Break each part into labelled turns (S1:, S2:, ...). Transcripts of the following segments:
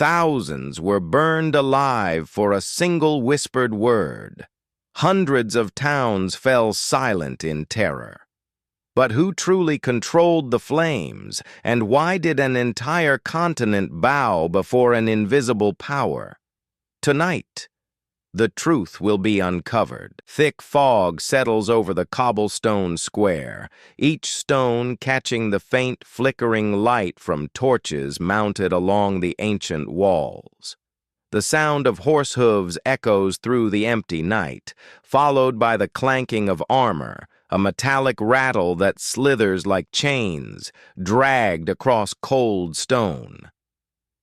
S1: Thousands were burned alive for a single whispered word. Hundreds of towns fell silent in terror. But who truly controlled the flames, and why did an entire continent bow before an invisible power? Tonight, the truth will be uncovered. Thick fog settles over the cobblestone square, each stone catching the faint flickering light from torches mounted along the ancient walls. The sound of horse hooves echoes through the empty night, followed by the clanking of armor, a metallic rattle that slithers like chains, dragged across cold stone.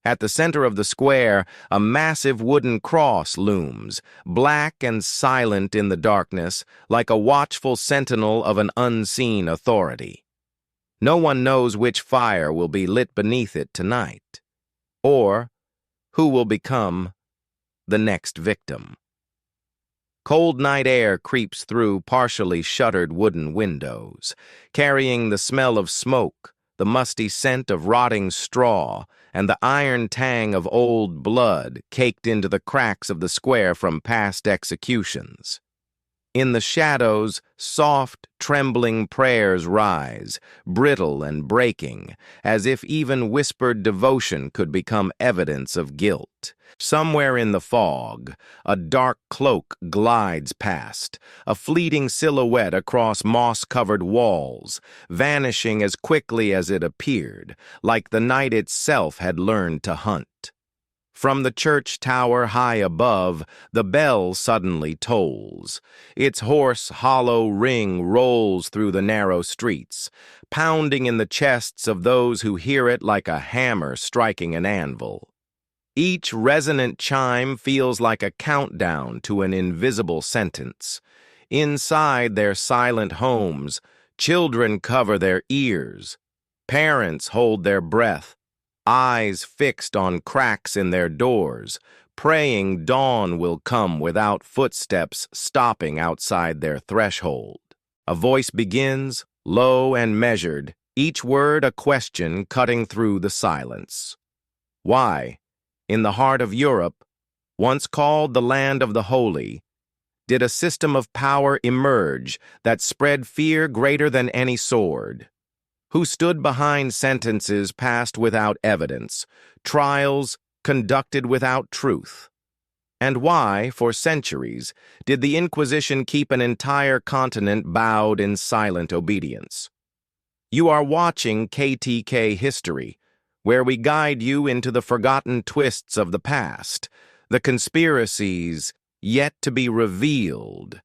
S1: At the center of the square, a massive wooden cross looms, black and silent in the darkness, like a watchful sentinel of an unseen authority. No one knows which fire will be lit beneath it tonight, or who will become the next victim. Cold night air creeps through partially shuttered wooden windows, carrying the smell of smoke, the musty scent of rotting straw, and the iron tang of old blood caked into the cracks of the square from past executions. In the shadows, soft, trembling prayers rise, brittle and breaking, as if even whispered devotion could become evidence of guilt. Somewhere in the fog, a dark cloak glides past, a fleeting silhouette across moss-covered walls, vanishing as quickly as it appeared, like the night itself had learned to hunt. From the church tower high above, the bell suddenly tolls. Its hoarse, hollow ring rolls through the narrow streets, pounding in the chests of those who hear it like a hammer striking an anvil. Each resonant chime feels like a countdown to an invisible sentence. Inside their silent homes, children cover their ears. Parents hold their breath, eyes fixed on cracks in their doors, praying dawn will come without footsteps stopping outside their threshold. A voice begins, low and measured, each word a question cutting through the silence. Why, in the heart of Europe, once called the land of the holy, did a system of power emerge that spread fear greater than any sword? Who stood behind sentences passed without evidence, trials conducted without truth? And why, for centuries, did the Inquisition keep an entire continent bowed in silent obedience? You are watching KTK History, where we guide you into the forgotten twists of the past, the conspiracies yet to be revealed,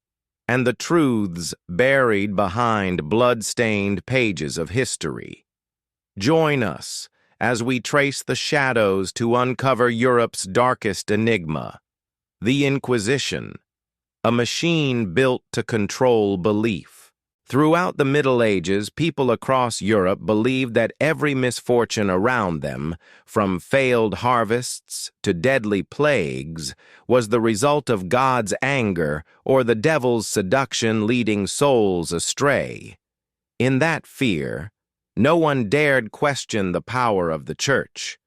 S1: and the truths buried behind blood-stained pages of history. Join us as we trace the shadows to uncover Europe's darkest enigma, the Inquisition, a machine built to control belief. Throughout the Middle Ages, people across Europe believed that every misfortune around them, from failed harvests to deadly plagues, was the result of God's anger or the devil's seduction leading souls astray. In that fear, no one dared question the power of the church,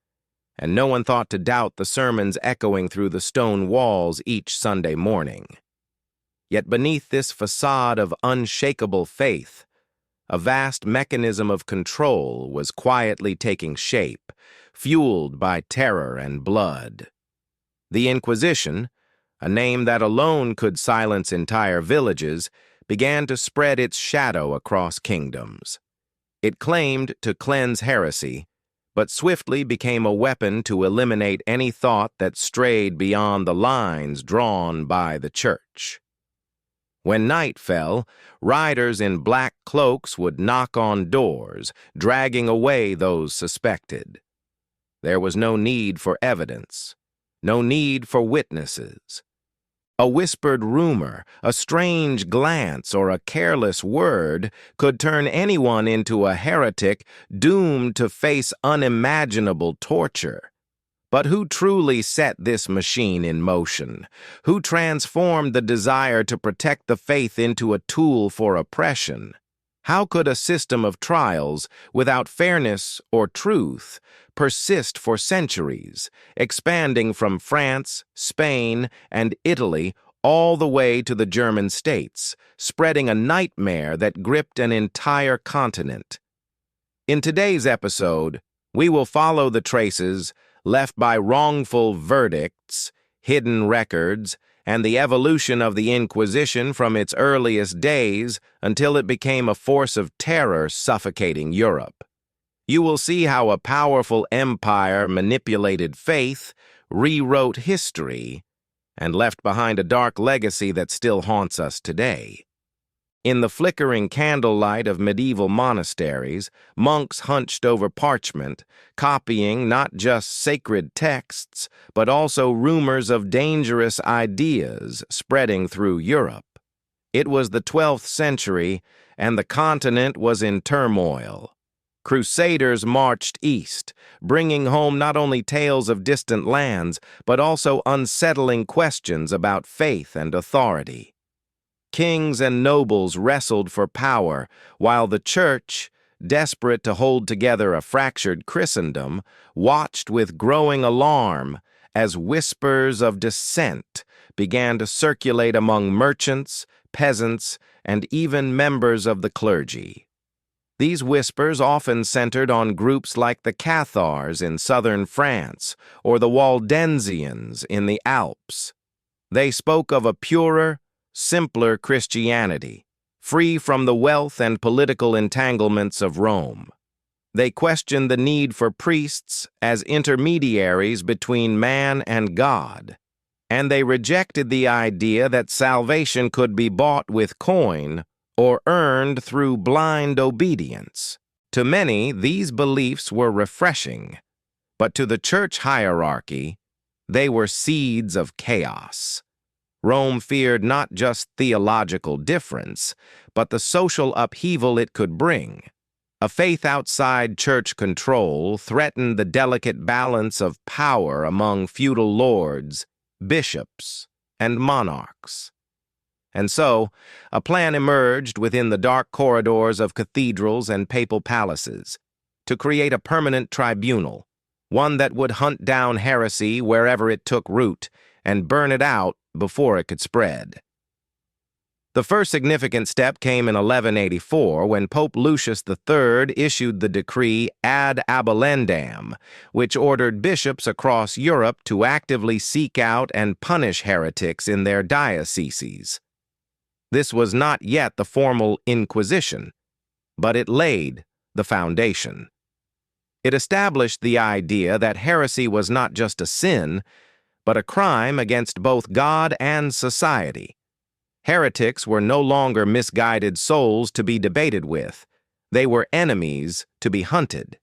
S1: and no one thought to doubt the sermons echoing through the stone walls each Sunday morning. Yet beneath this facade of unshakable faith, a vast mechanism of control was quietly taking shape, fueled by terror and blood. The Inquisition, a name that alone could silence entire villages, began to spread its shadow across kingdoms. It claimed to cleanse heresy, but swiftly became a weapon to eliminate any thought that strayed beyond the lines drawn by the church. When night fell, riders in black cloaks would knock on doors, dragging away those suspected. There was no need for evidence, no need for witnesses. A whispered rumor, a strange glance, or a careless word could turn anyone into a heretic doomed to face unimaginable torture. But who truly set this machine in motion? Who transformed the desire to protect the faith into a tool for oppression? How could a system of trials without fairness or truth persist for centuries, expanding from France, Spain, and Italy all the way to the German states, spreading a nightmare that gripped an entire continent? In today's episode, we will follow the traces left by wrongful verdicts, hidden records, and the evolution of the Inquisition from its earliest days until it became a force of terror suffocating Europe. You will see how a powerful empire manipulated faith, rewrote history, and left behind a dark legacy that still haunts us today. In the flickering candlelight of medieval monasteries, monks hunched over parchment, copying not just sacred texts, but also rumors of dangerous ideas spreading through Europe. It was the 12th century, and the continent was in turmoil. Crusaders marched east, bringing home not only tales of distant lands, but also unsettling questions about faith and authority. Kings and nobles wrestled for power, while the Church, desperate to hold together a fractured Christendom, watched with growing alarm as whispers of dissent began to circulate among merchants, peasants, and even members of the clergy. These whispers often centered on groups like the Cathars in southern France or the Waldensians in the Alps. They spoke of a purer, simpler Christianity, free from the wealth and political entanglements of Rome. They questioned the need for priests as intermediaries between man and God, and they rejected the idea that salvation could be bought with coin or earned through blind obedience. To many, these beliefs were refreshing, but to the church hierarchy, they were seeds of chaos. Rome feared not just theological difference, but the social upheaval it could bring. A faith outside church control threatened the delicate balance of power among feudal lords, bishops, and monarchs. And so, a plan emerged within the dark corridors of cathedrals and papal palaces to create a permanent tribunal, one that would hunt down heresy wherever it took root and burn it out before it could spread. The first significant step came in 1184 when Pope Lucius III issued the decree Ad Abolendam, which ordered bishops across Europe to actively seek out and punish heretics in their dioceses. This was not yet the formal Inquisition, but it laid the foundation. It established the idea that heresy was not just a sin, but a crime against both God and society. Heretics were no longer misguided souls to be debated with. They were enemies to be hunted.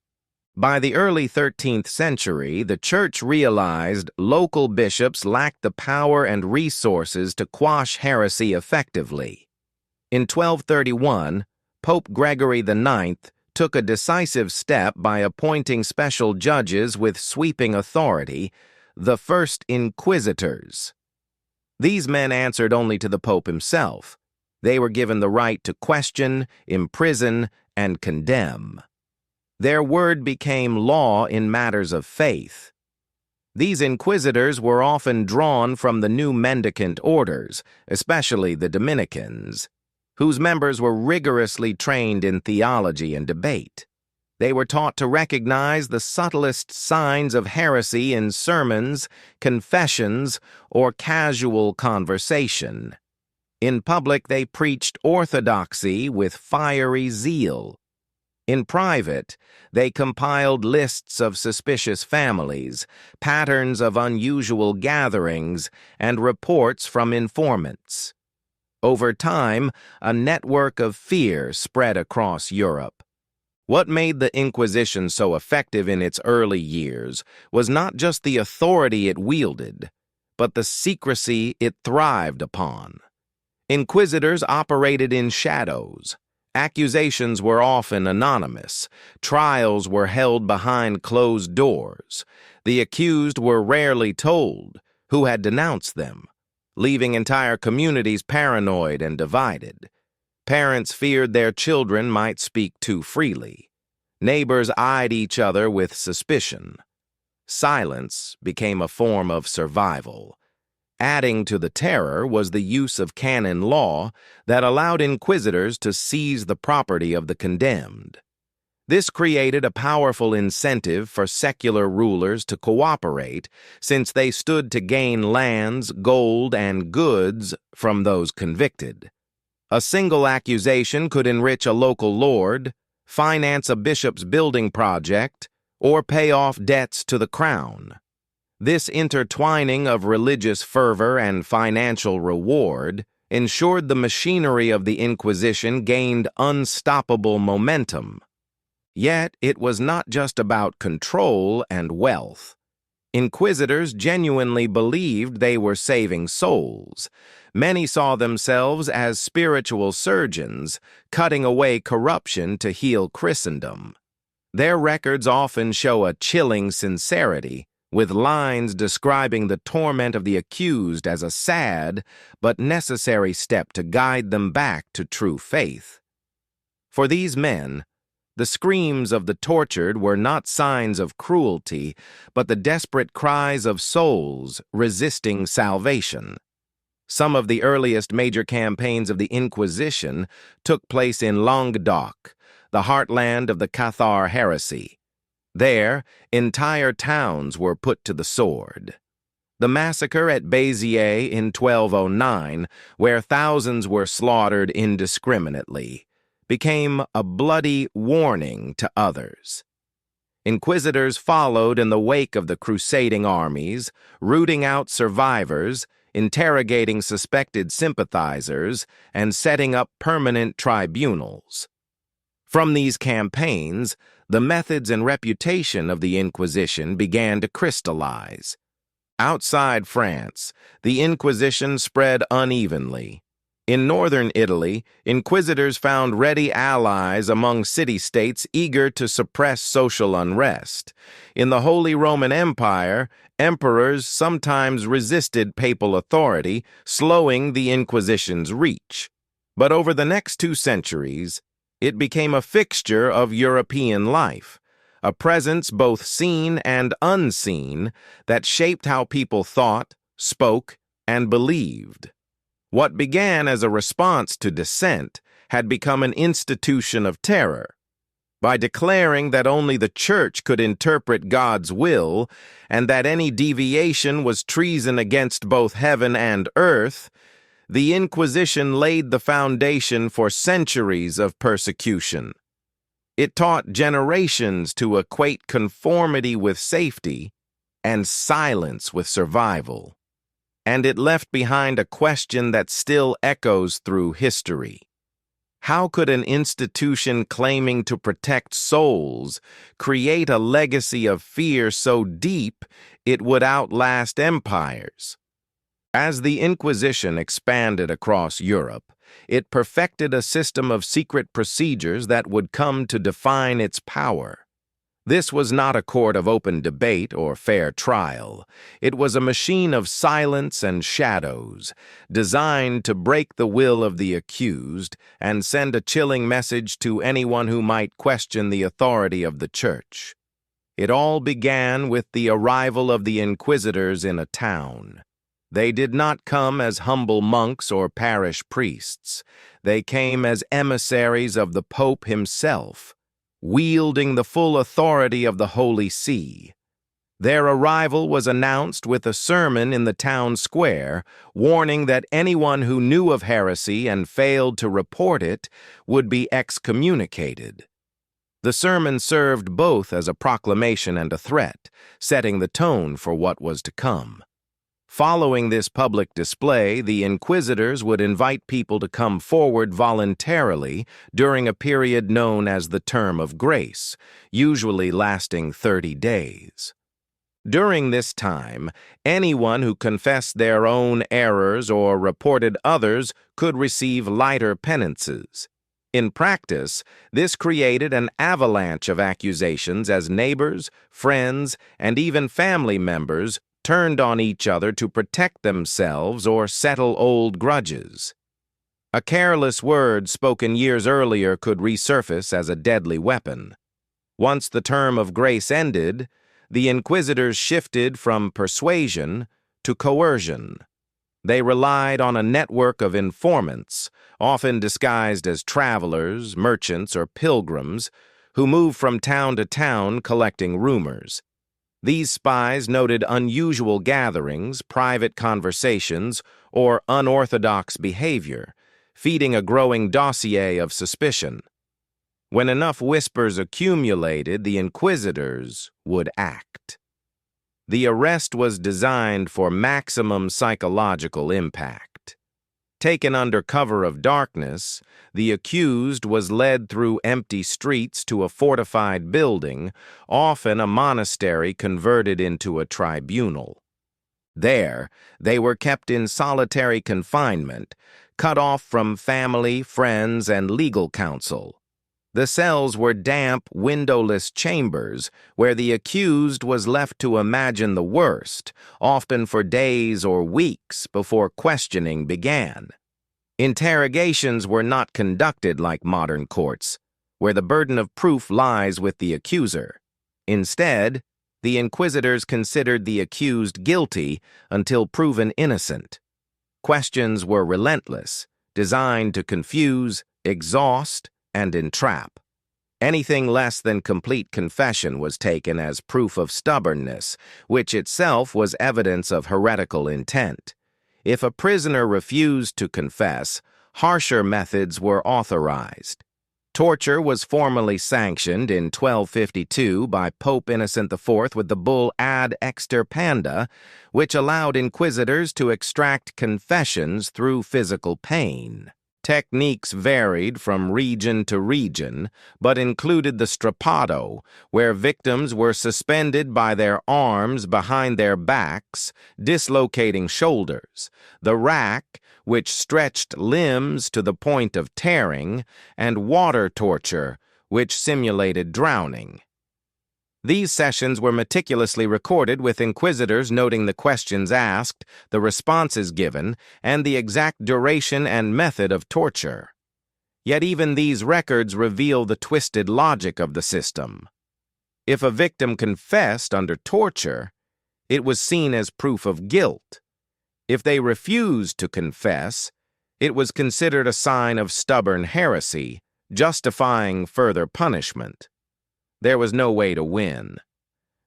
S1: By the early 13th century, the Church realized local bishops lacked the power and resources to quash heresy effectively. In 1231, Pope Gregory IX took a decisive step by appointing special judges with sweeping authority, the first inquisitors. These men answered only to the Pope himself. They were given the right to question, imprison, and condemn. Their word became law in matters of faith. These inquisitors were often drawn from the new mendicant orders, especially the Dominicans, whose members were rigorously trained in theology and debate. They were taught to recognize the subtlest signs of heresy in sermons, confessions, or casual conversation. In public, they preached orthodoxy with fiery zeal. In private, they compiled lists of suspicious families, patterns of unusual gatherings, and reports from informants. Over time, a network of fear spread across Europe. What made the Inquisition so effective in its early years was not just the authority it wielded, but the secrecy it thrived upon. Inquisitors operated in shadows. Accusations were often anonymous. Trials were held behind closed doors. The accused were rarely told who had denounced them, leaving entire communities paranoid and divided. Parents feared their children might speak too freely. Neighbors eyed each other with suspicion. Silence became a form of survival. Adding to the terror was the use of canon law that allowed inquisitors to seize the property of the condemned. This created a powerful incentive for secular rulers to cooperate, since they stood to gain lands, gold, and goods from those convicted. A single accusation could enrich a local lord, finance a bishop's building project, or pay off debts to the crown. This intertwining of religious fervor and financial reward ensured the machinery of the Inquisition gained unstoppable momentum. Yet it was not just about control and wealth. Inquisitors genuinely believed they were saving souls. Many saw themselves as spiritual surgeons, cutting away corruption to heal Christendom. Their records often show a chilling sincerity, with lines describing the torment of the accused as a sad but necessary step to guide them back to true faith. For these men, the screams of the tortured were not signs of cruelty, but the desperate cries of souls resisting salvation. Some of the earliest major campaigns of the Inquisition took place in Languedoc, the heartland of the Cathar heresy. There, entire towns were put to the sword. The massacre at Béziers in 1209, where thousands were slaughtered indiscriminately, became a bloody warning to others. Inquisitors followed in the wake of the crusading armies, rooting out survivors, interrogating suspected sympathizers, and setting up permanent tribunals. From these campaigns, the methods and reputation of the Inquisition began to crystallize. Outside France, the Inquisition spread unevenly. In northern Italy, inquisitors found ready allies among city-states eager to suppress social unrest. In the Holy Roman Empire, emperors sometimes resisted papal authority, slowing the Inquisition's reach. But over the next 2 centuries, it became a fixture of European life, a presence both seen and unseen that shaped how people thought, spoke, and believed. What began as a response to dissent had become an institution of terror. By declaring that only the Church could interpret God's will and that any deviation was treason against both heaven and earth, the Inquisition laid the foundation for centuries of persecution. It taught generations to equate conformity with safety and silence with survival. And it left behind a question that still echoes through history. How could an institution claiming to protect souls create a legacy of fear so deep it would outlast empires? As the Inquisition expanded across Europe, it perfected a system of secret procedures that would come to define its power. This was not a court of open debate or fair trial. It was a machine of silence and shadows, designed to break the will of the accused and send a chilling message to anyone who might question the authority of the Church. It all began with the arrival of the inquisitors in a town. They did not come as humble monks or parish priests. They came as emissaries of the Pope himself, wielding the full authority of the Holy See. Their arrival was announced with a sermon in the town square, warning that anyone who knew of heresy and failed to report it would be excommunicated. The sermon served both as a proclamation and a threat, setting the tone for what was to come. Following this public display, the inquisitors would invite people to come forward voluntarily during a period known as the Term of Grace, usually lasting 30 days. During this time, anyone who confessed their own errors or reported others could receive lighter penances. In practice, this created an avalanche of accusations as neighbors, friends, and even family members turned on each other to protect themselves or settle old grudges. A careless word spoken years earlier could resurface as a deadly weapon. Once the term of grace ended, the inquisitors shifted from persuasion to coercion. They relied on a network of informants, often disguised as travelers, merchants, or pilgrims, who moved from town to town collecting rumors. These spies noted unusual gatherings, private conversations, or unorthodox behavior, feeding a growing dossier of suspicion. When enough whispers accumulated, the inquisitors would act. The arrest was designed for maximum psychological impact. Taken under cover of darkness, the accused was led through empty streets to a fortified building, often a monastery converted into a tribunal. There, they were kept in solitary confinement, cut off from family, friends, and legal counsel. The cells were damp, windowless chambers where the accused was left to imagine the worst, often for days or weeks before questioning began. Interrogations were not conducted like modern courts, where the burden of proof lies with the accuser. Instead, the inquisitors considered the accused guilty until proven innocent. Questions were relentless, designed to confuse, exhaust, and entrap. Anything less than complete confession was taken as proof of stubbornness, which itself was evidence of heretical intent. If a prisoner refused to confess, harsher methods were authorized. Torture was formally sanctioned in 1252 by Pope Innocent IV with the bull Ad Extirpanda, which allowed inquisitors to extract confessions through physical pain. Techniques varied from region to region, but included the strappado, where victims were suspended by their arms behind their backs, dislocating shoulders, the rack, which stretched limbs to the point of tearing, and water torture, which simulated drowning. These sessions were meticulously recorded, with inquisitors noting the questions asked, the responses given, and the exact duration and method of torture. Yet even these records reveal the twisted logic of the system. If a victim confessed under torture, it was seen as proof of guilt. If they refused to confess, it was considered a sign of stubborn heresy, justifying further punishment. There was no way to win.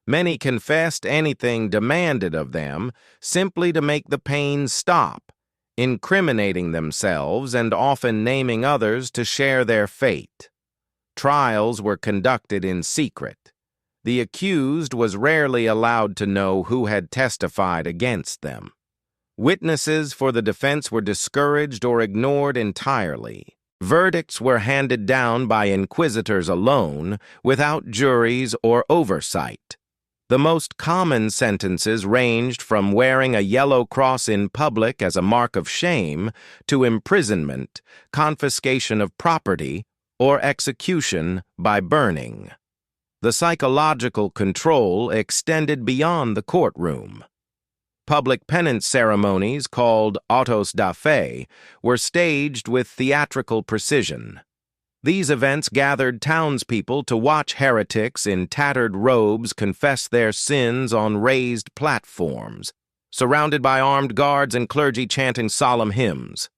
S1: Many confessed anything demanded of them simply to make the pain stop, incriminating themselves and often naming others to share their fate. Trials were conducted in secret. The accused was rarely allowed to know who had testified against them. Witnesses for the defense were discouraged or ignored entirely. Verdicts were handed down by inquisitors alone, without juries or oversight. The most common sentences ranged from wearing a yellow cross in public as a mark of shame to imprisonment, confiscation of property, or execution by burning. The psychological control extended beyond the courtroom. Public penance ceremonies, called autos da fe, were staged with theatrical precision. These events gathered townspeople to watch heretics in tattered robes confess their sins on raised platforms, surrounded by armed guards and clergy chanting solemn hymns.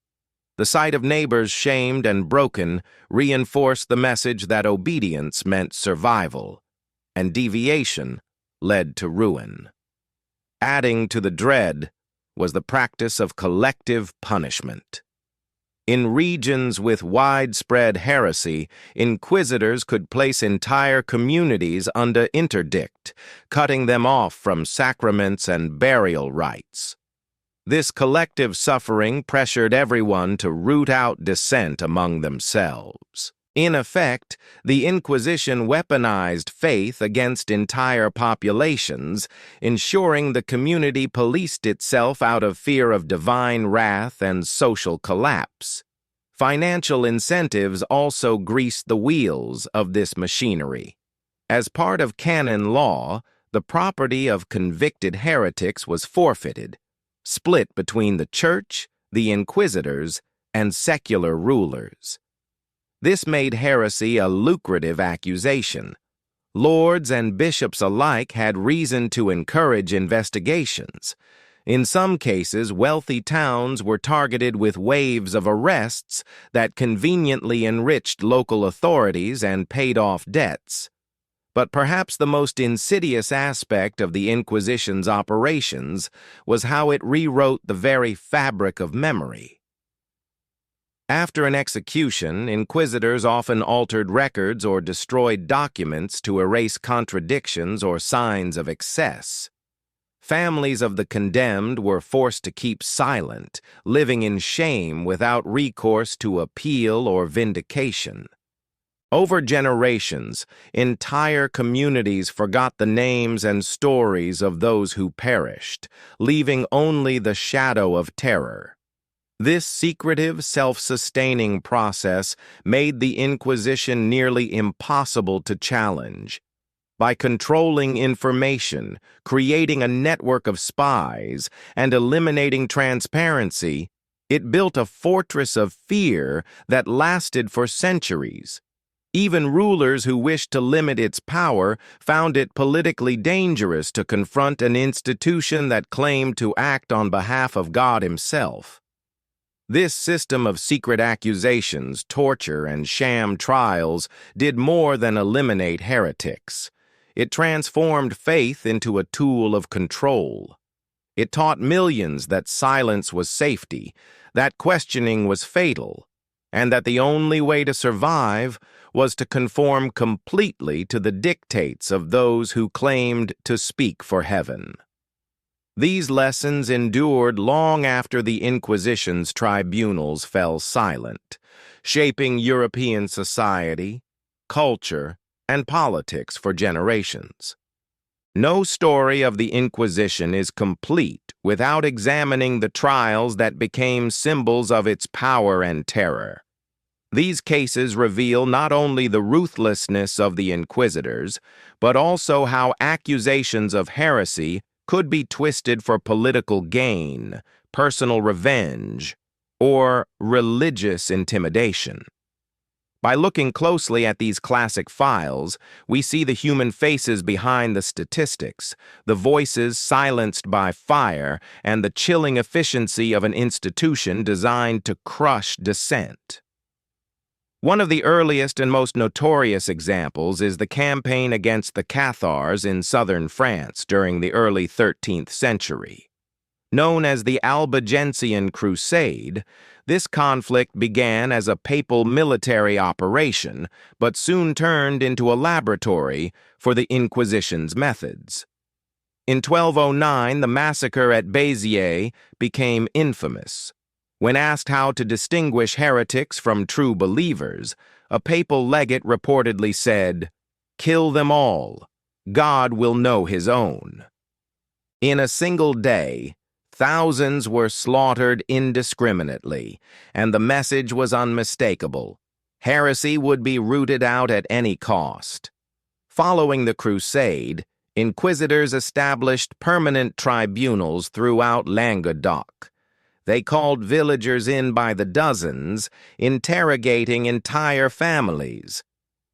S1: The sight of neighbors shamed and broken reinforced the message that obedience meant survival, and deviation led to ruin. Adding to the dread was the practice of collective punishment. In regions with widespread heresy, inquisitors could place entire communities under interdict, cutting them off from sacraments and burial rites. This collective suffering pressured everyone to root out dissent among themselves. In effect, the Inquisition weaponized faith against entire populations, ensuring the community policed itself out of fear of divine wrath and social collapse. Financial incentives also greased the wheels of this machinery. As part of canon law, the property of convicted heretics was forfeited, split between the Church, the Inquisitors, and secular rulers. This made heresy a lucrative accusation. Lords and bishops alike had reason to encourage investigations. In some cases, wealthy towns were targeted with waves of arrests that conveniently enriched local authorities and paid off debts. But perhaps the most insidious aspect of the Inquisition's operations was how it rewrote the very fabric of memory. After an execution, inquisitors often altered records or destroyed documents to erase contradictions or signs of excess. Families of the condemned were forced to keep silent, living in shame without recourse to appeal or vindication. Over generations, entire communities forgot the names and stories of those who perished, leaving only the shadow of terror. This secretive, self-sustaining process made the Inquisition nearly impossible to challenge. By controlling information, creating a network of spies, and eliminating transparency, it built a fortress of fear that lasted for centuries. Even rulers who wished to limit its power found it politically dangerous to confront an institution that claimed to act on behalf of God Himself. This system of secret accusations, torture, and sham trials did more than eliminate heretics. It transformed faith into a tool of control. It taught millions that silence was safety, that questioning was fatal, and that the only way to survive was to conform completely to the dictates of those who claimed to speak for heaven. These lessons endured long after the Inquisition's tribunals fell silent, shaping European society, culture, and politics for generations. No story of the Inquisition is complete without examining the trials that became symbols of its power and terror. These cases reveal not only the ruthlessness of the inquisitors, but also how accusations of heresy could be twisted for political gain, personal revenge, or religious intimidation. By looking closely at these classic files, we see the human faces behind the statistics, the voices silenced by fire, and the chilling efficiency of an institution designed to crush dissent. One of the earliest and most notorious examples is the campaign against the Cathars in southern France during the early 13th century. Known as the Albigensian Crusade, this conflict began as a papal military operation, but soon turned into a laboratory for the Inquisition's methods. In 1209, the massacre at Béziers became infamous. When asked how to distinguish heretics from true believers, a papal legate reportedly said, "Kill them all. God will know His own." In a single day, thousands were slaughtered indiscriminately, and the message was unmistakable. Heresy would be rooted out at any cost. Following the crusade, inquisitors established permanent tribunals throughout Languedoc. They called villagers in by the dozens, interrogating entire families.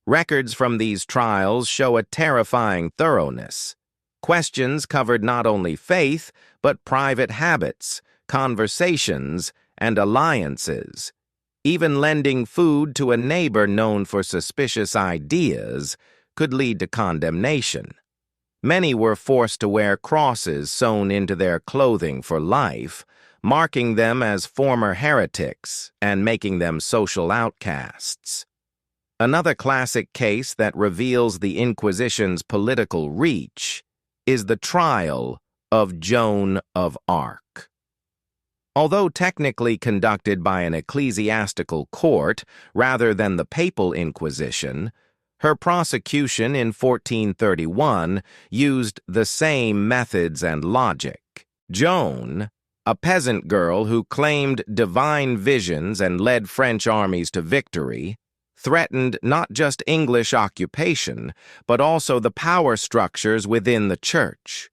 S1: Records from these trials show a terrifying thoroughness. Questions covered not only faith, but private habits, conversations, and alliances. Even lending food to a neighbor known for suspicious ideas could lead to condemnation. Many were forced to wear crosses sewn into their clothing for life, marking them as former heretics and making them social outcasts. Another classic case that reveals the Inquisition's political reach is the trial of Joan of Arc. Although technically conducted by an ecclesiastical court rather than the papal Inquisition, her prosecution in 1431 used the same methods and logic. Joan, a peasant girl who claimed divine visions and led French armies to victory, threatened not just English occupation, but also the power structures within the church.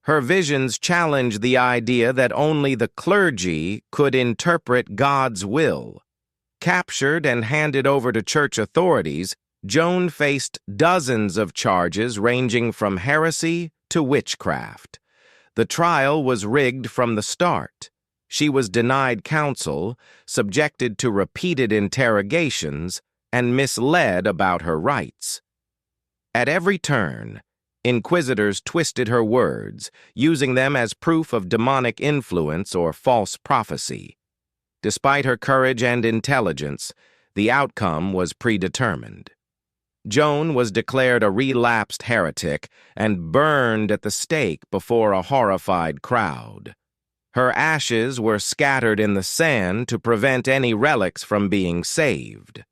S1: Her visions challenge the idea that only the clergy could interpret God's will. Captured and handed over to church authorities, Joan faced dozens of charges ranging from heresy to witchcraft. The trial was rigged from the start. She was denied counsel, subjected to repeated interrogations, and misled about her rights. At every turn, inquisitors twisted her words, using them as proof of demonic influence or false prophecy. Despite her courage and intelligence, the outcome was predetermined. Joan was declared a relapsed heretic and burned at the stake before a horrified crowd. Her ashes were scattered in the sand to prevent any relics from being saved.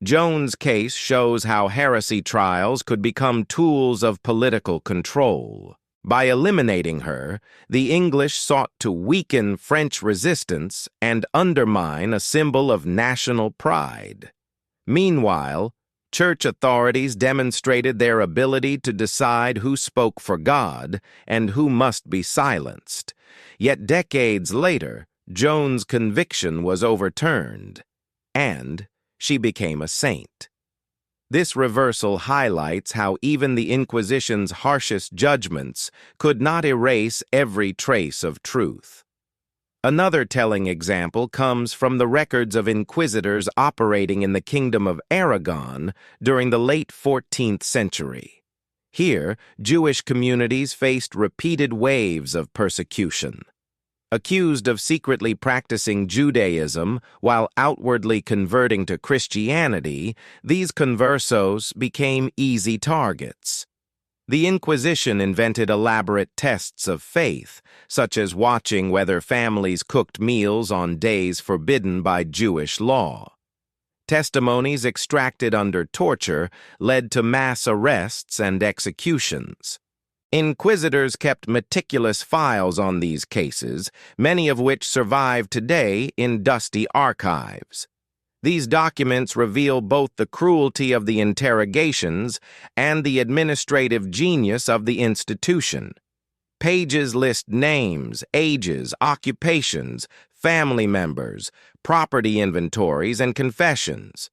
S1: Joan's case shows how heresy trials could become tools of political control. By eliminating her, the English sought to weaken French resistance and undermine a symbol of national pride. Meanwhile, church authorities demonstrated their ability to decide who spoke for God and who must be silenced. Yet decades later, Joan's conviction was overturned, and she became a saint. This reversal highlights how even the Inquisition's harshest judgments could not erase every trace of truth. Another telling example comes from the records of inquisitors operating in the Kingdom of Aragon during the late 14th century. Here, Jewish communities faced repeated waves of persecution. Accused of secretly practicing Judaism while outwardly converting to Christianity, these conversos became easy targets. The Inquisition invented elaborate tests of faith, such as watching whether families cooked meals on days forbidden by Jewish law. Testimonies extracted under torture led to mass arrests and executions. Inquisitors kept meticulous files on these cases, many of which survive today in dusty archives. These documents reveal both the cruelty of the interrogations and the administrative genius of the institution. Pages list names, ages, occupations, family members, property inventories, and confessions.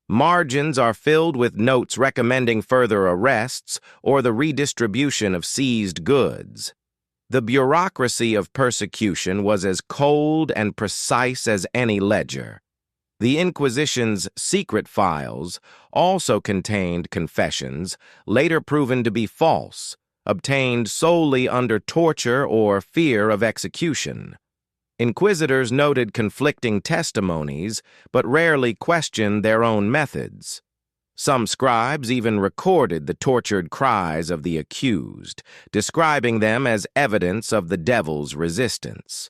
S1: Margins are filled with notes recommending further arrests or the redistribution of seized goods. The bureaucracy of persecution was as cold and precise as any ledger. The Inquisition's secret files also contained confessions, later proven to be false, obtained solely under torture or fear of execution. Inquisitors noted conflicting testimonies, but rarely questioned their own methods. Some scribes even recorded the tortured cries of the accused, describing them as evidence of the devil's resistance.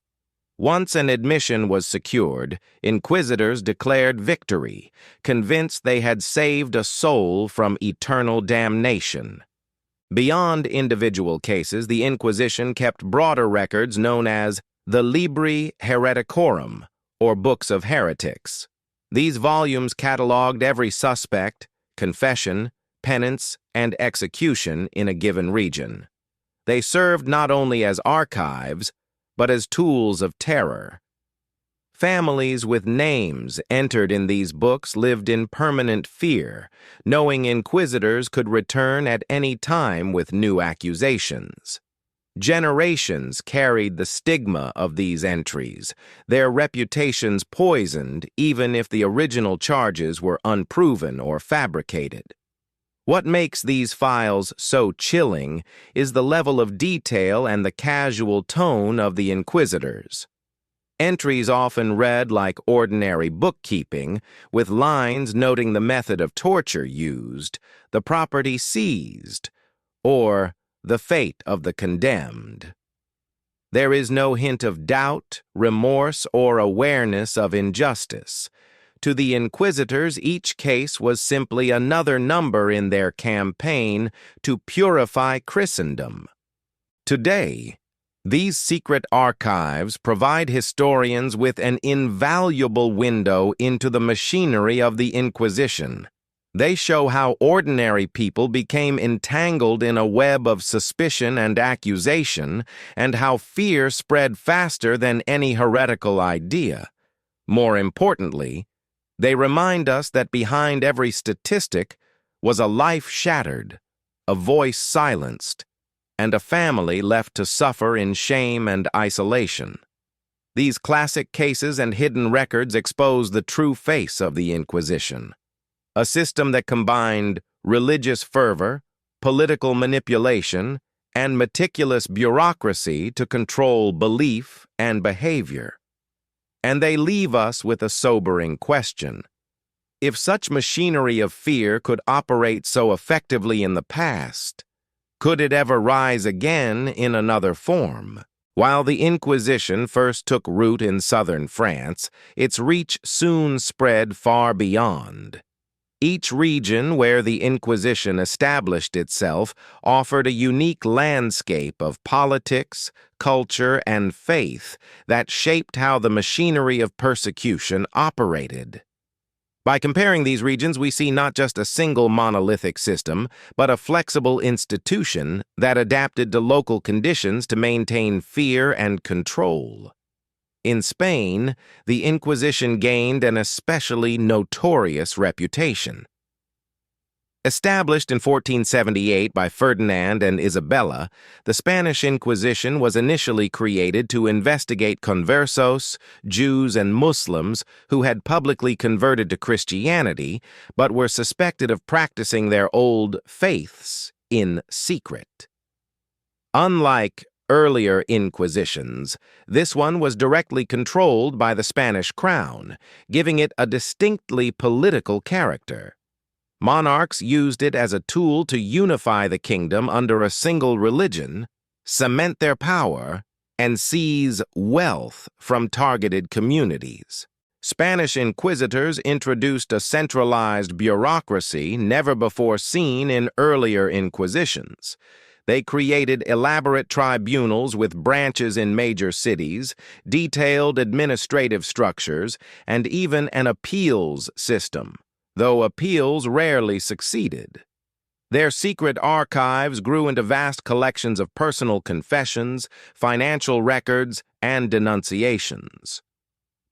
S1: Once an admission was secured, inquisitors declared victory, convinced they had saved a soul from eternal damnation. Beyond individual cases, the Inquisition kept broader records known as the Libri Hereticorum, or Books of Heretics. These volumes cataloged every suspect, confession, penance, and execution in a given region. They served not only as archives, but as tools of terror. Families with names entered in these books lived in permanent fear, knowing inquisitors could return at any time with new accusations. Generations carried the stigma of these entries, their reputations poisoned even if the original charges were unproven or fabricated. What makes these files so chilling is the level of detail and the casual tone of the inquisitors. Entries often read like ordinary bookkeeping, with lines noting the method of torture used, the property seized, or the fate of the condemned. There is no hint of doubt, remorse, or awareness of injustice. To the inquisitors, each case was simply another number in their campaign to purify Christendom. Today, these secret archives provide historians with an invaluable window into the machinery of the Inquisition. They show how ordinary people became entangled in a web of suspicion and accusation, and how fear spread faster than any heretical idea. More importantly, they remind us that behind every statistic was a life shattered, a voice silenced, and a family left to suffer in shame and isolation. These classic cases and hidden records expose the true face of the Inquisition, a system that combined religious fervor, political manipulation, and meticulous bureaucracy to control belief and behavior. And they leave us with a sobering question. If such machinery of fear could operate so effectively in the past, could it ever rise again in another form? While the Inquisition first took root in southern France, its reach soon spread far beyond. Each region where the Inquisition established itself offered a unique landscape of politics, culture, and faith that shaped how the machinery of persecution operated. By comparing these regions, we see not just a single monolithic system, but a flexible institution that adapted to local conditions to maintain fear and control. In Spain, the Inquisition gained an especially notorious reputation. Established in 1478 by Ferdinand and Isabella, the Spanish Inquisition was initially created to investigate conversos, Jews and Muslims who had publicly converted to Christianity but were suspected of practicing their old faiths in secret. Unlike earlier Inquisitions, this one was directly controlled by the Spanish crown, giving it a distinctly political character. Monarchs used it as a tool to unify the kingdom under a single religion, cement their power, and seize wealth from targeted communities. Spanish inquisitors introduced a centralized bureaucracy never before seen in earlier Inquisitions. They created elaborate tribunals with branches in major cities, detailed administrative structures, and even an appeals system, though appeals rarely succeeded. Their secret archives grew into vast collections of personal confessions, financial records, and denunciations.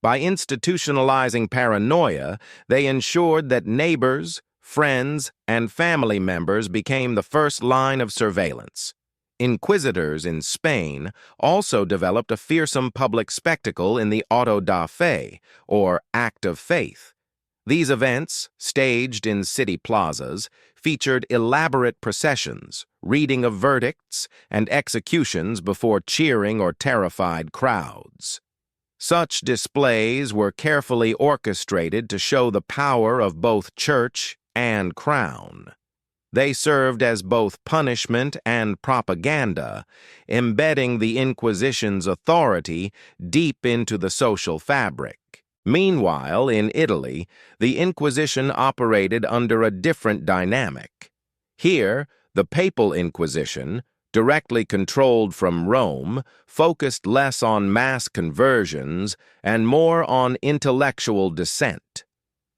S1: By institutionalizing paranoia, they ensured that neighbors, friends, and family members became the first line of surveillance. Inquisitors in Spain also developed a fearsome public spectacle in the auto da fe, or act of faith. These events, staged in city plazas, featured elaborate processions, reading of verdicts, and executions before cheering or terrified crowds. Such displays were carefully orchestrated to show the power of both church and crown. They served as both punishment and propaganda, embedding the Inquisition's authority deep into the social fabric. Meanwhile, in Italy, the Inquisition operated under a different dynamic. Here, the Papal Inquisition, directly controlled from Rome, focused less on mass conversions and more on intellectual dissent.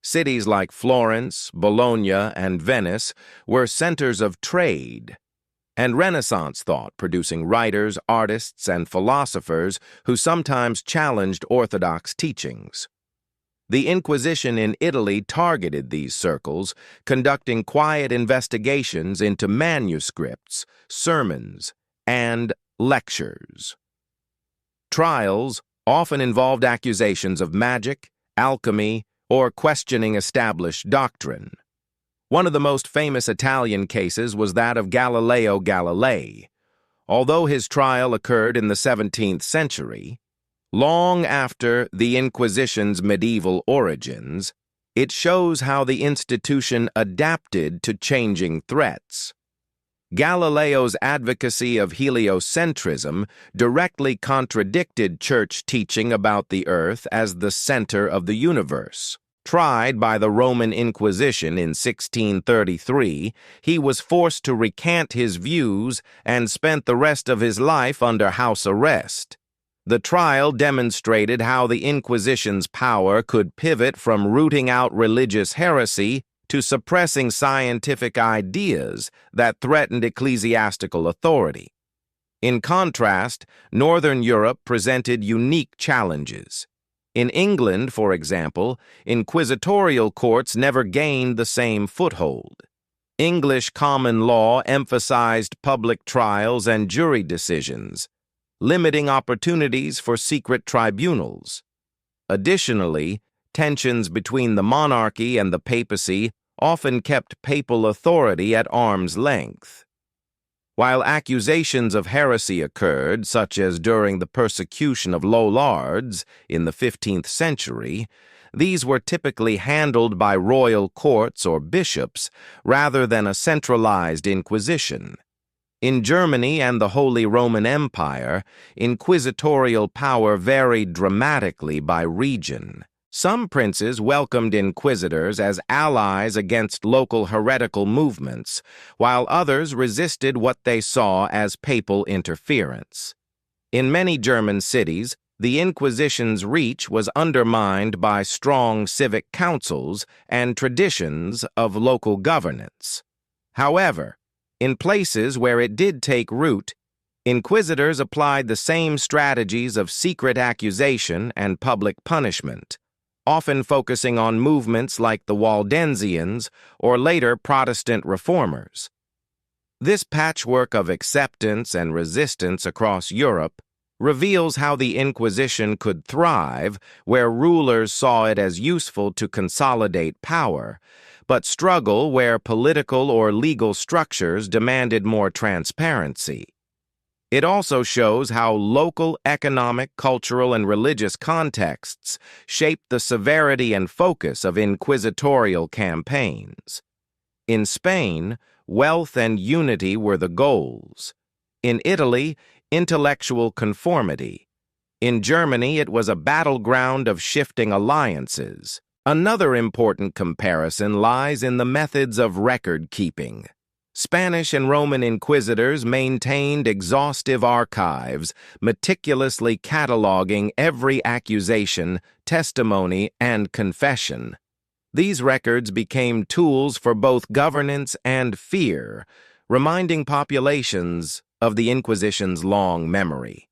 S1: Cities like Florence, Bologna, and Venice were centers of trade and Renaissance thought, producing writers, artists, and philosophers who sometimes challenged orthodox teachings. The Inquisition in Italy targeted these circles, conducting quiet investigations into manuscripts, sermons, and lectures. Trials often involved accusations of magic, alchemy, or questioning established doctrine. One of the most famous Italian cases was that of Galileo Galilei. Although his trial occurred in the 17th century, long after the Inquisition's medieval origins, it shows how the institution adapted to changing threats. Galileo's advocacy of heliocentrism directly contradicted church teaching about the earth as the center of the universe. Tried by the Roman Inquisition in 1633, he was forced to recant his views and spent the rest of his life under house arrest. The trial demonstrated how the Inquisition's power could pivot from rooting out religious heresy to suppressing scientific ideas that threatened ecclesiastical authority. In contrast, Northern Europe presented unique challenges. In England, for example, inquisitorial courts never gained the same foothold. English common law emphasized public trials and jury decisions, limiting opportunities for secret tribunals. Additionally, tensions between the monarchy and the papacy often kept papal authority at arm's length. While accusations of heresy occurred, such as during the persecution of Lollards in the 15th century, these were typically handled by royal courts or bishops rather than a centralized inquisition. In Germany and the Holy Roman Empire, inquisitorial power varied dramatically by region. Some princes welcomed inquisitors as allies against local heretical movements, while others resisted what they saw as papal interference. In many German cities, the Inquisition's reach was undermined by strong civic councils and traditions of local governance. However, in places where it did take root, inquisitors applied the same strategies of secret accusation and public punishment, often focusing on movements like the Waldensians or later Protestant reformers. This patchwork of acceptance and resistance across Europe reveals how the Inquisition could thrive where rulers saw it as useful to consolidate power, but struggle where political or legal structures demanded more transparency. It also shows how local economic, cultural, and religious contexts shaped the severity and focus of inquisitorial campaigns. In Spain, wealth and unity were the goals. In Italy, intellectual conformity. In Germany, it was a battleground of shifting alliances. Another important comparison lies in the methods of record-keeping. Spanish and Roman inquisitors maintained exhaustive archives, meticulously cataloging every accusation, testimony, and confession. These records became tools for both governance and fear, reminding populations of the Inquisition's long memory.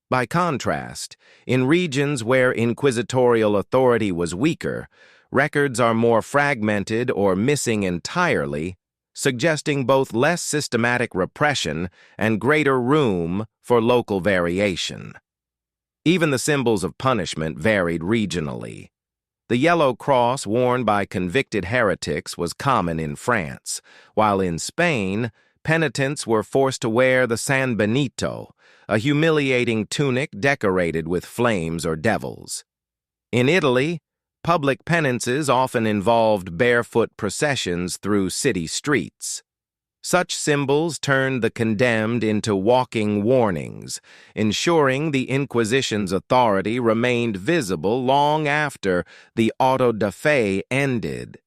S1: By contrast, in regions where inquisitorial authority was weaker, records are more fragmented or missing entirely, suggesting both less systematic repression and greater room for local variation. Even the symbols of punishment varied regionally. The yellow cross worn by convicted heretics was common in France, while in Spain, penitents were forced to wear the San Benito, a humiliating tunic decorated with flames or devils. In Italy, public penances often involved barefoot processions through city streets. Such symbols turned the condemned into walking warnings, ensuring the Inquisition's authority remained visible long after the auto da fe ended.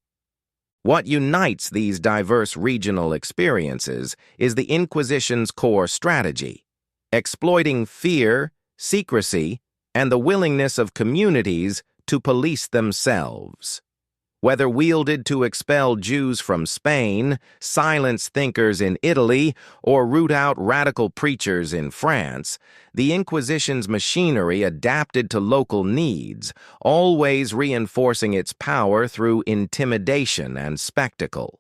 S1: What unites these diverse regional experiences is the Inquisition's core strategy, exploiting fear, secrecy, and the willingness of communities to police themselves. Whether wielded to expel Jews from Spain, silence thinkers in Italy, or root out radical preachers in France, the Inquisition's machinery adapted to local needs, always reinforcing its power through intimidation and spectacle.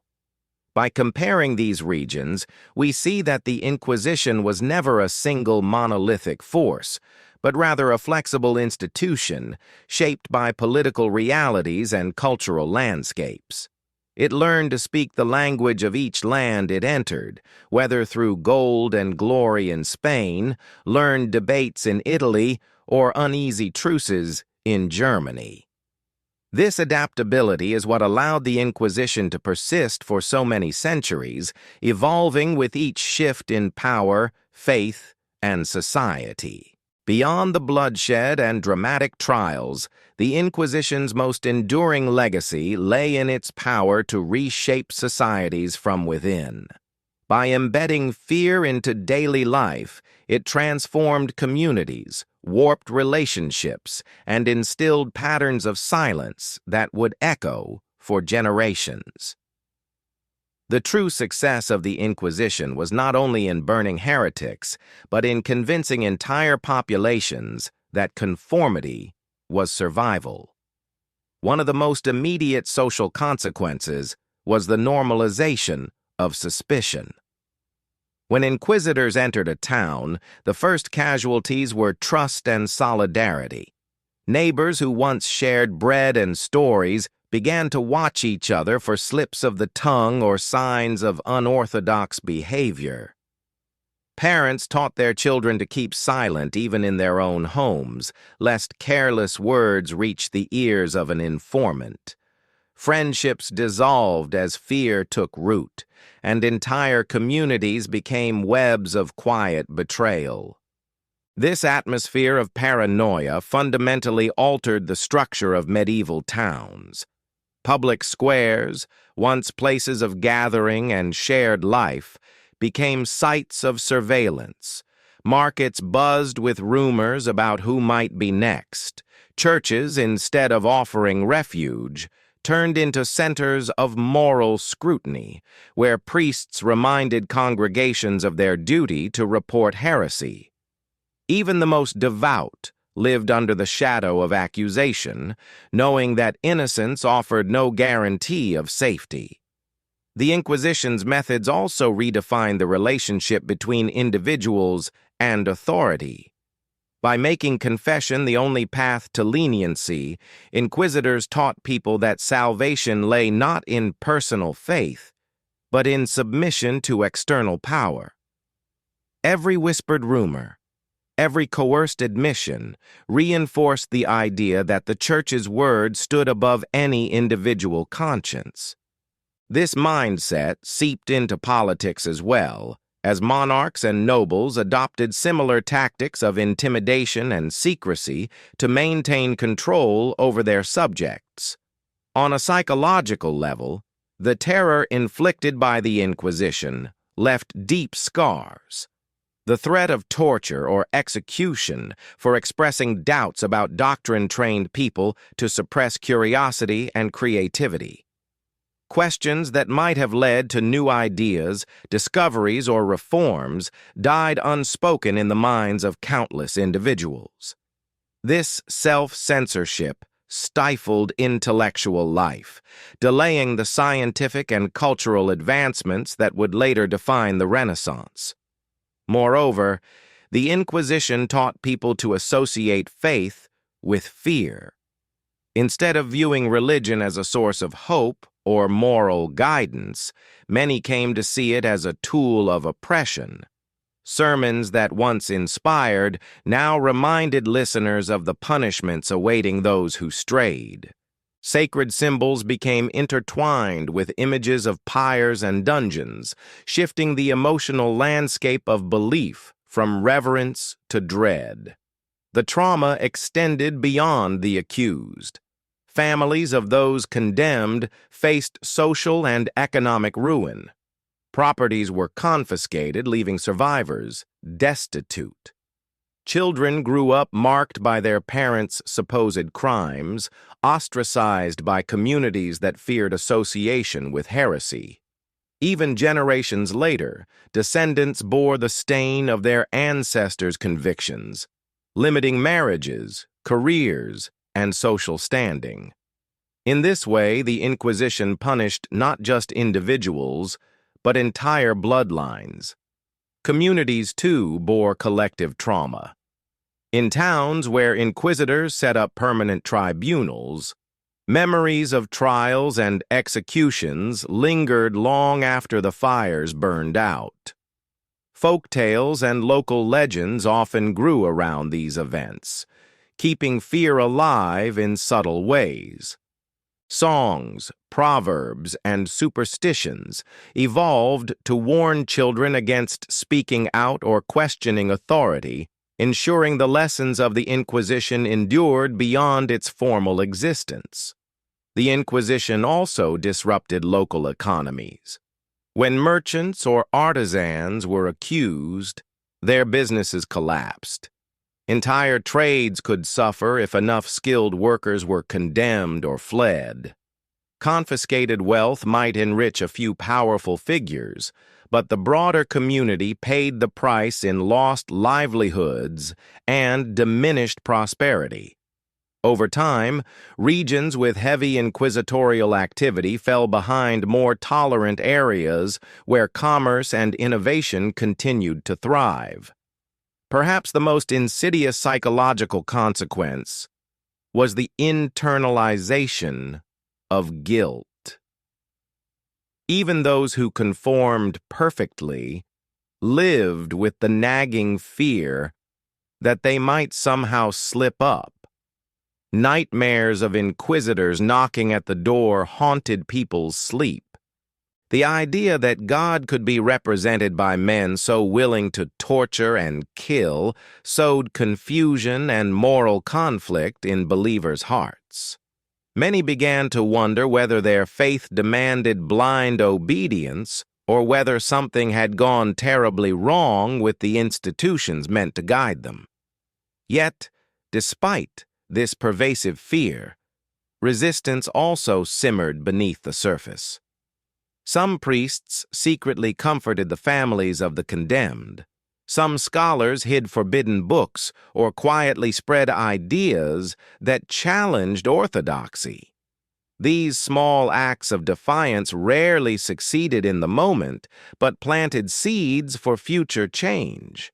S1: By comparing these regions, we see that the Inquisition was never a single monolithic force, but rather a flexible institution shaped by political realities and cultural landscapes. It learned to speak the language of each land it entered, whether through gold and glory in Spain, learned debates in Italy, or uneasy truces in Germany. This adaptability is what allowed the Inquisition to persist for so many centuries, evolving with each shift in power, faith, and society. Beyond the bloodshed and dramatic trials, the Inquisition's most enduring legacy lay in its power to reshape societies from within. By embedding fear into daily life, it transformed communities, warped relationships, and instilled patterns of silence that would echo for generations. The true success of the Inquisition was not only in burning heretics, but in convincing entire populations that conformity was survival. One of the most immediate social consequences was the normalization of suspicion. When inquisitors entered a town, the first casualties were trust and solidarity. Neighbors who once shared bread and stories began to watch each other for slips of the tongue or signs of unorthodox behavior. Parents taught their children to keep silent even in their own homes, lest careless words reach the ears of an informant. Friendships dissolved as fear took root, and entire communities became webs of quiet betrayal. This atmosphere of paranoia fundamentally altered the structure of medieval towns. Public squares, once places of gathering and shared life, became sites of surveillance. Markets buzzed with rumors about who might be next. Churches, instead of offering refuge, turned into centers of moral scrutiny, where priests reminded congregations of their duty to report heresy. Even the most devout lived under the shadow of accusation, knowing that innocence offered no guarantee of safety. The Inquisition's methods also redefined the relationship between individuals and authority. By making confession the only path to leniency, inquisitors taught people that salvation lay not in personal faith, but in submission to external power. Every whispered rumor, every coerced admission reinforced the idea that the Church's word stood above any individual conscience. This mindset seeped into politics as well, as monarchs and nobles adopted similar tactics of intimidation and secrecy to maintain control over their subjects. On a psychological level, the terror inflicted by the Inquisition left deep scars. The threat of torture or execution for expressing doubts about doctrine trained people to suppress curiosity and creativity. Questions that might have led to new ideas, discoveries, or reforms died unspoken in the minds of countless individuals. This self-censorship stifled intellectual life, delaying the scientific and cultural advancements that would later define the Renaissance. Moreover, the Inquisition taught people to associate faith with fear. Instead of viewing religion as a source of hope or moral guidance, many came to see it as a tool of oppression. Sermons that once inspired now reminded listeners of the punishments awaiting those who strayed. Sacred symbols became intertwined with images of pyres and dungeons, shifting the emotional landscape of belief from reverence to dread. The trauma extended beyond the accused. Families of those condemned faced social and economic ruin. Properties were confiscated, leaving survivors destitute. Children grew up marked by their parents' supposed crimes, ostracized by communities that feared association with heresy. Even generations later, descendants bore the stain of their ancestors' convictions, limiting marriages, careers, and social standing. In this way, the Inquisition punished not just individuals, but entire bloodlines. Communities, too, bore collective trauma. In towns where inquisitors set up permanent tribunals, memories of trials and executions lingered long after the fires burned out. Folk tales and local legends often grew around these events, keeping fear alive in subtle ways. Songs, proverbs, and superstitions evolved to warn children against speaking out or questioning authority, ensuring the lessons of the Inquisition endured beyond its formal existence. The Inquisition also disrupted local economies. When merchants or artisans were accused, their businesses collapsed. Entire trades could suffer if enough skilled workers were condemned or fled. Confiscated wealth might enrich a few powerful figures, but the broader community paid the price in lost livelihoods and diminished prosperity. Over time, regions with heavy inquisitorial activity fell behind more tolerant areas where commerce and innovation continued to thrive. Perhaps the most insidious psychological consequence was the internalization of guilt. Even those who conformed perfectly lived with the nagging fear that they might somehow slip up. Nightmares of inquisitors knocking at the door haunted people's sleep. The idea that God could be represented by men so willing to torture and kill sowed confusion and moral conflict in believers' hearts. Many began to wonder whether their faith demanded blind obedience or whether something had gone terribly wrong with the institutions meant to guide them. Yet, despite this pervasive fear, resistance also simmered beneath the surface. Some priests secretly comforted the families of the condemned. Some scholars hid forbidden books or quietly spread ideas that challenged orthodoxy. These small acts of defiance rarely succeeded in the moment, but planted seeds for future change.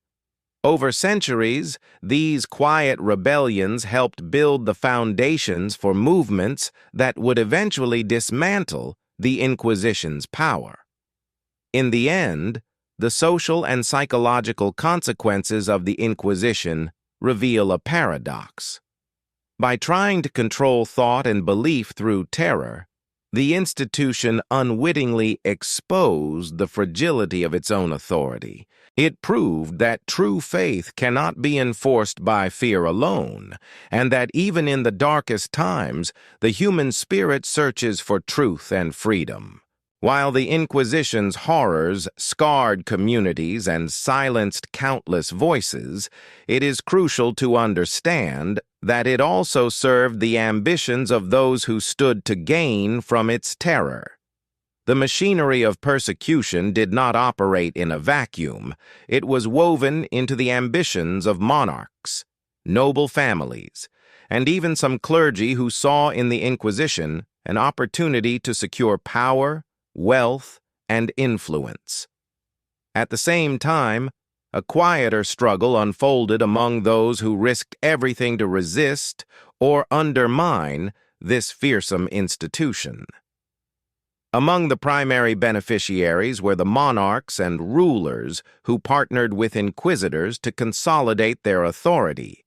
S1: Over centuries, these quiet rebellions helped build the foundations for movements that would eventually dismantle the Inquisition's power. In the end, the social and psychological consequences of the Inquisition reveal a paradox. By trying to control thought and belief through terror, the institution unwittingly exposed the fragility of its own authority. It proved that true faith cannot be enforced by fear alone, and that even in the darkest times, the human spirit searches for truth and freedom. While the Inquisition's horrors scarred communities and silenced countless voices, it is crucial to understand that it also served the ambitions of those who stood to gain from its terror. The machinery of persecution did not operate in a vacuum. It was woven into the ambitions of monarchs, noble families, and even some clergy who saw in the Inquisition an opportunity to secure power, wealth, and influence. At the same time, a quieter struggle unfolded among those who risked everything to resist or undermine this fearsome institution. Among the primary beneficiaries were the monarchs and rulers who partnered with inquisitors to consolidate their authority.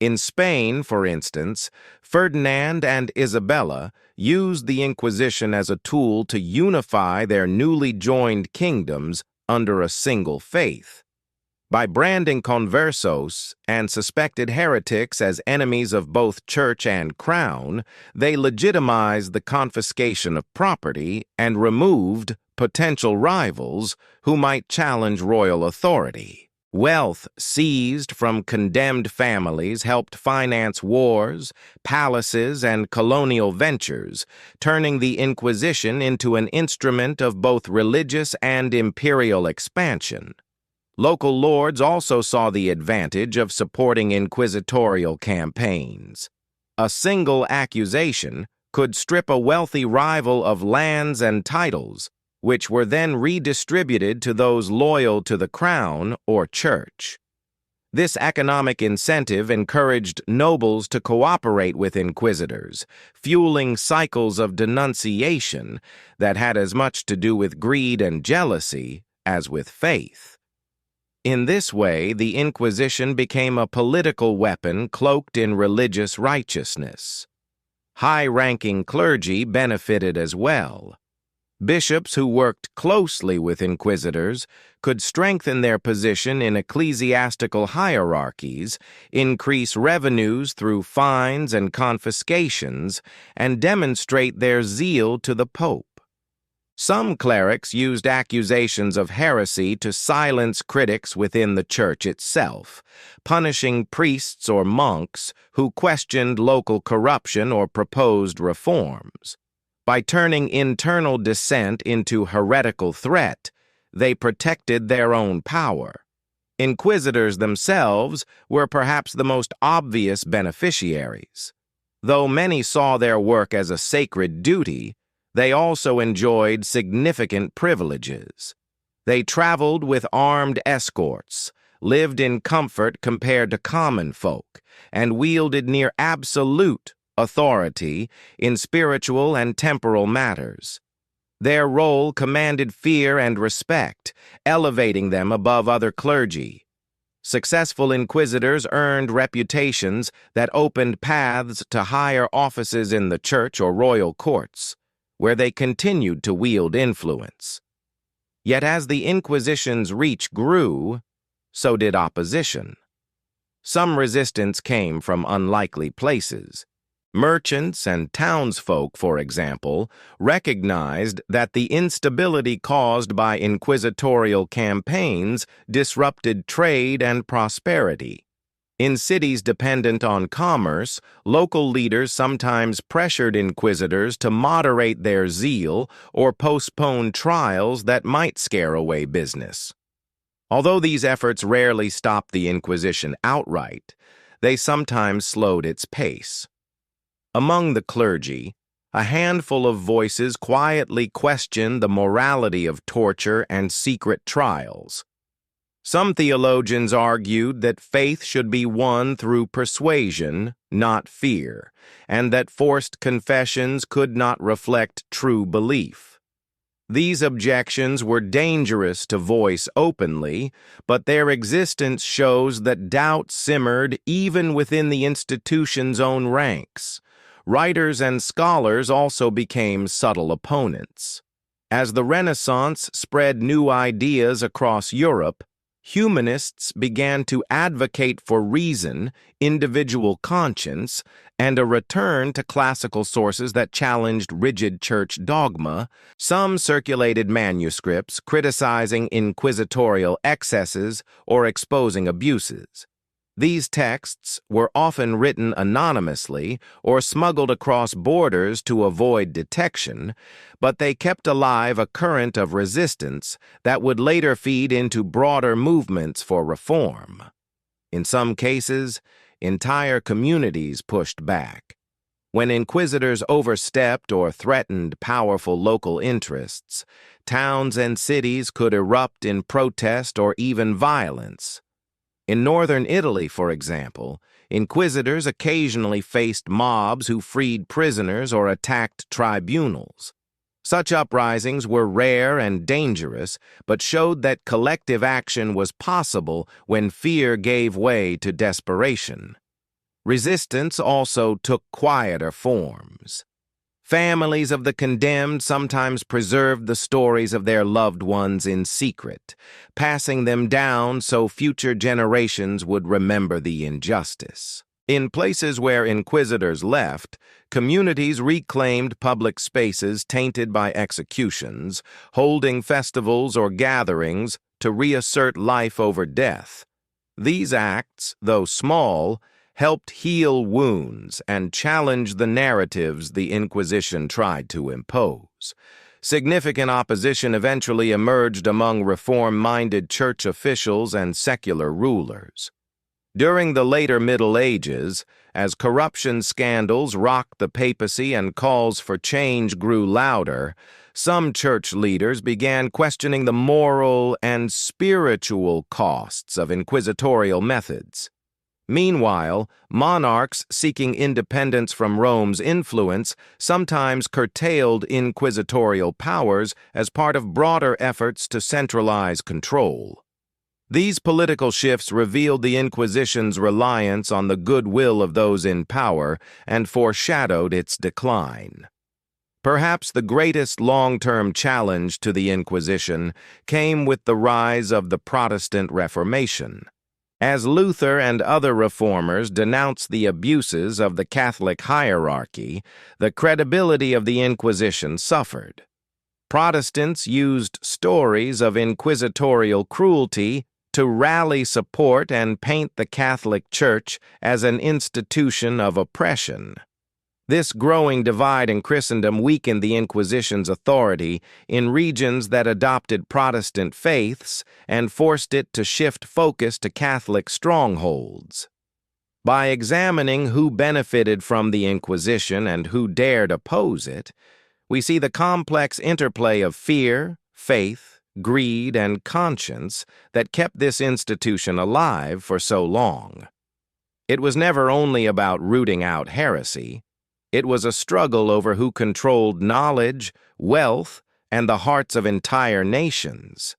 S1: In Spain, for instance, Ferdinand and Isabella used the Inquisition as a tool to unify their newly joined kingdoms under a single faith. By branding conversos and suspected heretics as enemies of both church and crown, they legitimized the confiscation of property and removed potential rivals who might challenge royal authority. Wealth seized from condemned families helped finance wars, palaces, and colonial ventures, turning the Inquisition into an instrument of both religious and imperial expansion. Local lords also saw the advantage of supporting inquisitorial campaigns. A single accusation could strip a wealthy rival of lands and titles, which were then redistributed to those loyal to the crown or church. This economic incentive encouraged nobles to cooperate with inquisitors, fueling cycles of denunciation that had as much to do with greed and jealousy as with faith. In this way, the Inquisition became a political weapon cloaked in religious righteousness. High-ranking clergy benefited as well. Bishops who worked closely with inquisitors could strengthen their position in ecclesiastical hierarchies, increase revenues through fines and confiscations, and demonstrate their zeal to the Pope. Some clerics used accusations of heresy to silence critics within the church itself, punishing priests or monks who questioned local corruption or proposed reforms. By turning internal dissent into heretical threat, they protected their own power. Inquisitors themselves were perhaps the most obvious beneficiaries. Though many saw their work as a sacred duty, they also enjoyed significant privileges. They traveled with armed escorts, lived in comfort compared to common folk, and wielded near absolute authority in spiritual and temporal matters. Their role commanded fear and respect, elevating them above other clergy. Successful inquisitors earned reputations that opened paths to higher offices in the church or royal courts, where they continued to wield influence. Yet as the Inquisition's reach grew, so did opposition. Some resistance came from unlikely places. Merchants and townsfolk, for example, recognized that the instability caused by inquisitorial campaigns disrupted trade and prosperity. In cities dependent on commerce, local leaders sometimes pressured inquisitors to moderate their zeal or postpone trials that might scare away business. Although these efforts rarely stopped the Inquisition outright, they sometimes slowed its pace. Among the clergy, a handful of voices quietly questioned the morality of torture and secret trials. Some theologians argued that faith should be won through persuasion, not fear, and that forced confessions could not reflect true belief. These objections were dangerous to voice openly, but their existence shows that doubt simmered even within the institution's own ranks. Writers and scholars also became subtle opponents. As the Renaissance spread new ideas across Europe, humanists began to advocate for reason, individual conscience, and a return to classical sources that challenged rigid church dogma. Some circulated manuscripts criticizing inquisitorial excesses or exposing abuses. These texts were often written anonymously or smuggled across borders to avoid detection, but they kept alive a current of resistance that would later feed into broader movements for reform. In some cases, entire communities pushed back. When inquisitors overstepped or threatened powerful local interests, towns and cities could erupt in protest or even violence. In northern Italy, for example, inquisitors occasionally faced mobs who freed prisoners or attacked tribunals. Such uprisings were rare and dangerous, but showed that collective action was possible when fear gave way to desperation. Resistance also took quieter forms. Families of the condemned sometimes preserved the stories of their loved ones in secret, passing them down so future generations would remember the injustice. In places where inquisitors left, communities reclaimed public spaces tainted by executions, holding festivals or gatherings to reassert life over death. These acts, though small, helped heal wounds and challenge the narratives the Inquisition tried to impose. Significant opposition eventually emerged among reform-minded church officials and secular rulers. During the later Middle Ages, as corruption scandals rocked the papacy and calls for change grew louder, some church leaders began questioning the moral and spiritual costs of inquisitorial methods. Meanwhile, monarchs seeking independence from Rome's influence sometimes curtailed inquisitorial powers as part of broader efforts to centralize control. These political shifts revealed the Inquisition's reliance on the goodwill of those in power and foreshadowed its decline. Perhaps the greatest long-term challenge to the Inquisition came with the rise of the Protestant Reformation. As Luther and other reformers denounced the abuses of the Catholic hierarchy, the credibility of the Inquisition suffered. Protestants used stories of inquisitorial cruelty to rally support and paint the Catholic Church as an institution of oppression. This growing divide in Christendom weakened the Inquisition's authority in regions that adopted Protestant faiths and forced it to shift focus to Catholic strongholds. By examining who benefited from the Inquisition and who dared oppose it, we see the complex interplay of fear, faith, greed, and conscience that kept this institution alive for so long. It was never only about rooting out heresy. It was a struggle over who controlled knowledge, wealth, and the hearts of entire nations.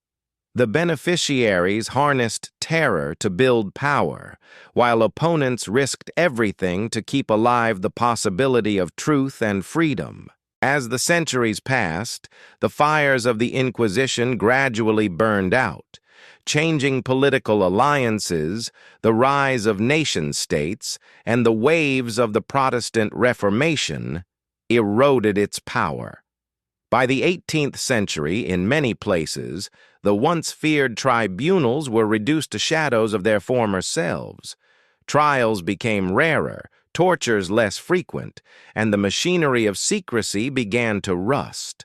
S1: The beneficiaries harnessed terror to build power, while opponents risked everything to keep alive the possibility of truth and freedom. As the centuries passed, the fires of the Inquisition gradually burned out, changing political alliances, the rise of nation-states, and the waves of the Protestant Reformation eroded its power. By the 18th century, in many places, the once feared tribunals were reduced to shadows of their former selves. Trials became rarer, tortures less frequent, and the machinery of secrecy began to rust.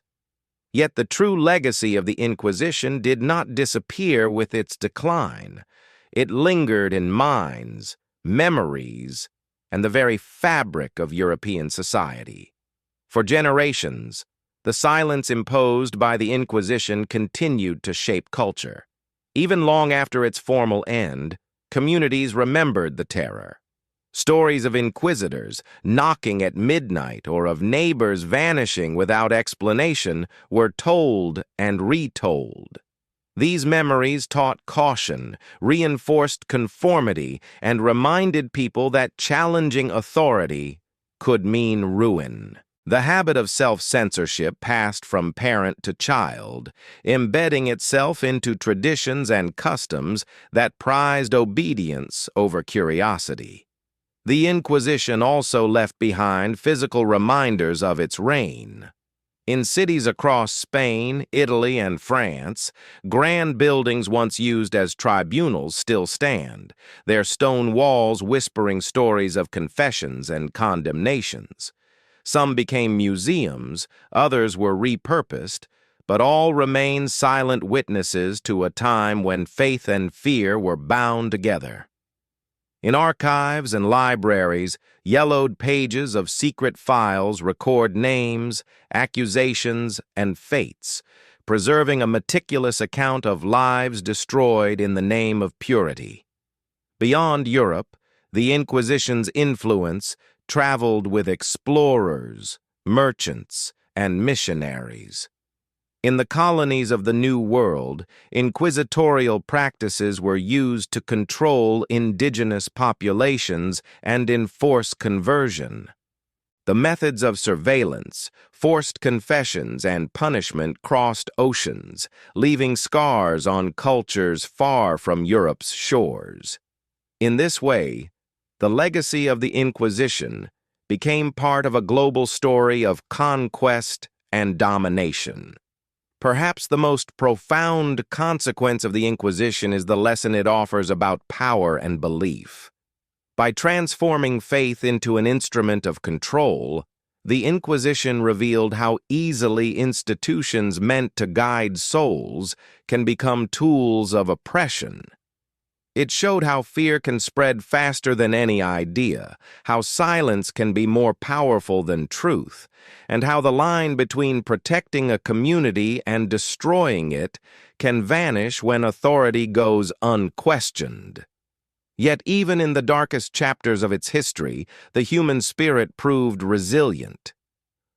S1: Yet the true legacy of the Inquisition did not disappear with its decline. It lingered in minds, memories, and the very fabric of European society. For generations, the silence imposed by the Inquisition continued to shape culture. Even long after its formal end, communities remembered the terror. Stories of inquisitors knocking at midnight or of neighbors vanishing without explanation were told and retold. These memories taught caution, reinforced conformity, and reminded people that challenging authority could mean ruin. The habit of self-censorship passed from parent to child, embedding itself into traditions and customs that prized obedience over curiosity. The Inquisition also left behind physical reminders of its reign. In cities across Spain, Italy, and France, grand buildings once used as tribunals still stand, their stone walls whispering stories of confessions and condemnations. Some became museums, others were repurposed, but all remain silent witnesses to a time when faith and fear were bound together. In archives and libraries, yellowed pages of secret files record names, accusations, and fates, preserving a meticulous account of lives destroyed in the name of purity. Beyond Europe, the Inquisition's influence traveled with explorers, merchants, and missionaries. In the colonies of the New World, inquisitorial practices were used to control indigenous populations and enforce conversion. The methods of surveillance, forced confessions, and punishment crossed oceans, leaving scars on cultures far from Europe's shores. In this way, the legacy of the Inquisition became part of a global story of conquest and domination. Perhaps the most profound consequence of the Inquisition is the lesson it offers about power and belief. By transforming faith into an instrument of control, the Inquisition revealed how easily institutions meant to guide souls can become tools of oppression. It showed how fear can spread faster than any idea, how silence can be more powerful than truth, and how the line between protecting a community and destroying it can vanish when authority goes unquestioned. Yet even in the darkest chapters of its history, the human spirit proved resilient.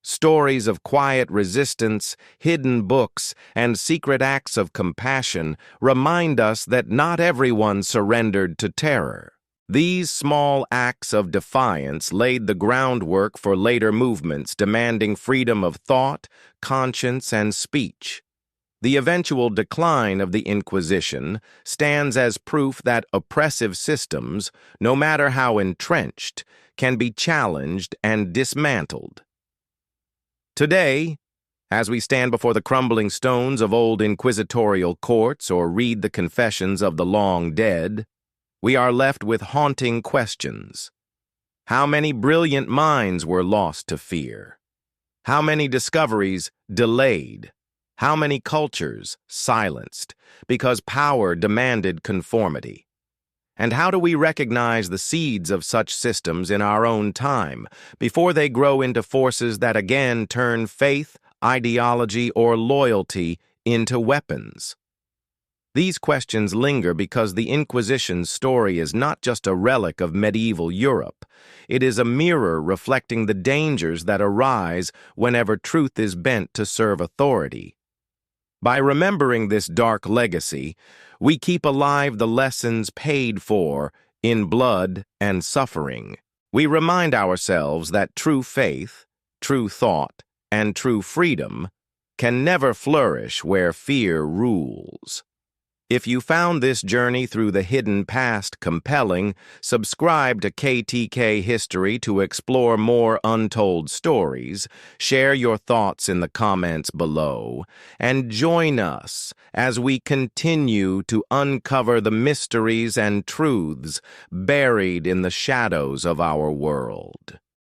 S1: Stories of quiet resistance, hidden books, and secret acts of compassion remind us that not everyone surrendered to terror. These small acts of defiance laid the groundwork for later movements demanding freedom of thought, conscience, and speech. The eventual decline of the Inquisition stands as proof that oppressive systems, no matter how entrenched, can be challenged and dismantled. Today, as we stand before the crumbling stones of old inquisitorial courts or read the confessions of the long dead, we are left with haunting questions. How many brilliant minds were lost to fear? How many discoveries delayed? How many cultures silenced because power demanded conformity? And how do we recognize the seeds of such systems in our own time before they grow into forces that again turn faith, ideology, or loyalty into weapons? These questions linger because the Inquisition's story is not just a relic of medieval Europe. It is a mirror reflecting the dangers that arise whenever truth is bent to serve authority. By remembering this dark legacy, we keep alive the lessons paid for in blood and suffering. We remind ourselves that true faith, true thought, and true freedom can never flourish where fear rules. If you found this journey through the hidden past compelling, subscribe to KTK History to explore more untold stories, share your thoughts in the comments below, and join us as we continue to uncover the mysteries and truths buried in the shadows of our world.